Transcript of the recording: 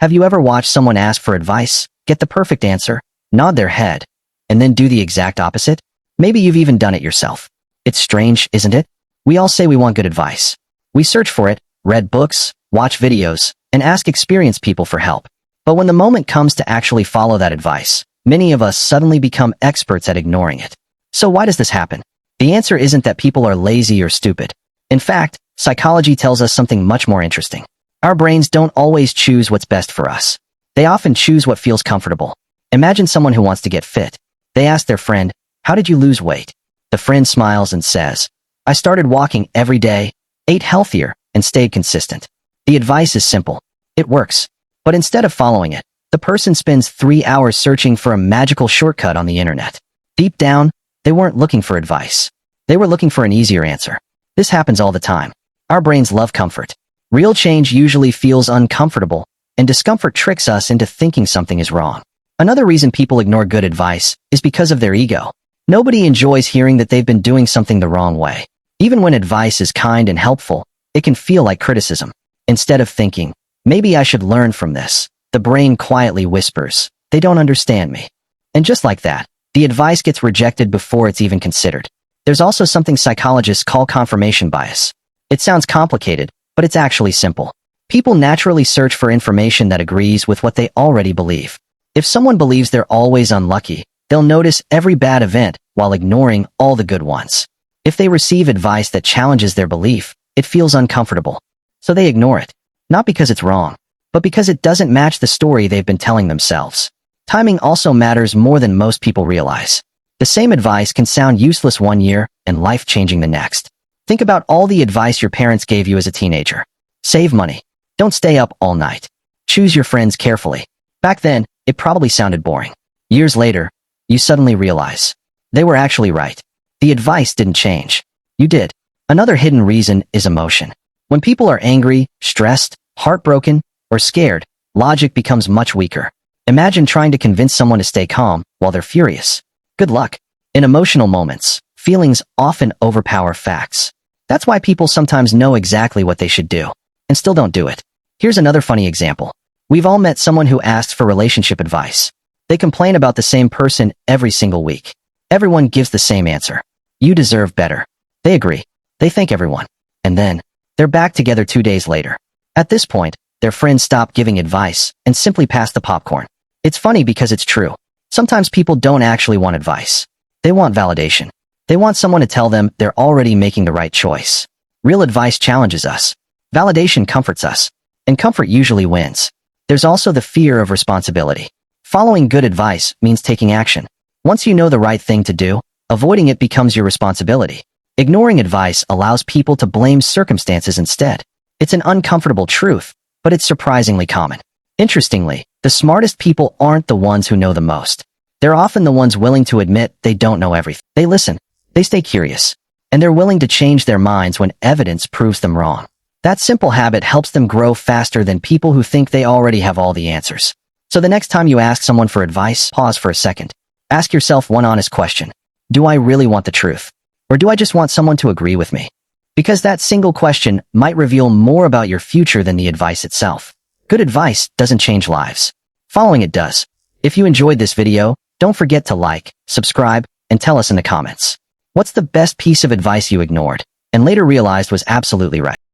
Have you ever watched someone ask for advice, get the perfect answer, nod their head, and then do the exact opposite? Maybe you've even done it yourself. It's strange, isn't it? We all say we want good advice. We search for it, read books, watch videos, and ask experienced people for help. But when the moment comes to actually follow that advice, many of us suddenly become experts at ignoring it. So why does this happen? The answer isn't that people are lazy or stupid. In fact, psychology tells us something much more interesting. Our brains don't always choose what's best for us. They often choose what feels comfortable. Imagine someone who wants to get fit. They ask their friend, "How did you lose weight?" The friend smiles and says, "I started walking every day, ate healthier, and stayed consistent." The advice is simple. It works. But instead of following it, the person spends 3 hours searching for a magical shortcut on the internet. Deep down, they weren't looking for advice. They were looking for an easier answer. This happens all the time. Our brains love comfort. Real change usually feels uncomfortable, and discomfort tricks us into thinking something is wrong. Another reason people ignore good advice is because of their ego. Nobody enjoys hearing that they've been doing something the wrong way. Even when advice is kind and helpful, it can feel like criticism. Instead of thinking, "Maybe I should learn from this," the brain quietly whispers, "They don't understand me." And just like that, the advice gets rejected before it's even considered. There's also something psychologists call confirmation bias. It sounds complicated, but it's actually simple. People naturally search for information that agrees with what they already believe. If someone believes they're always unlucky, they'll notice every bad event while ignoring all the good ones. If they receive advice that challenges their belief, it feels uncomfortable. So they ignore it. Not because it's wrong, but because it doesn't match the story they've been telling themselves. Timing also matters more than most people realize. The same advice can sound useless one year and life-changing the next. Think about all the advice your parents gave you as a teenager. Save money. Don't stay up all night. Choose your friends carefully. Back then, it probably sounded boring. Years later, you suddenly realize they were actually right. The advice didn't change. You did. Another hidden reason is emotion. When people are angry, stressed, heartbroken, or scared, logic becomes much weaker. Imagine trying to convince someone to stay calm while they're furious. Good luck. In emotional moments, feelings often overpower facts. That's why people sometimes know exactly what they should do, and still don't do it. Here's another funny example. We've all met someone who asks for relationship advice. They complain about the same person every single week. Everyone gives the same answer. You deserve better. They agree. They thank everyone. And then, they're back together 2 days later. At this point, their friends stop giving advice and simply pass the popcorn. It's funny because it's true. Sometimes people don't actually want advice. They want validation. They want someone to tell them they're already making the right choice. Real advice challenges us. Validation comforts us. And comfort usually wins. There's also the fear of responsibility. Following good advice means taking action. Once you know the right thing to do, avoiding it becomes your responsibility. Ignoring advice allows people to blame circumstances instead. It's an uncomfortable truth, but it's surprisingly common. Interestingly, the smartest people aren't the ones who know the most. They're often the ones willing to admit they don't know everything. They listen. They stay curious. And they're willing to change their minds when evidence proves them wrong. That simple habit helps them grow faster than people who think they already have all the answers. So the next time you ask someone for advice, pause for a second. Ask yourself one honest question. Do I really want the truth? Or do I just want someone to agree with me? Because that single question might reveal more about your future than the advice itself. Good advice doesn't change lives. Following it does. If you enjoyed this video, don't forget to like, subscribe, and tell us in the comments. What's the best piece of advice you ignored and later realized was absolutely right?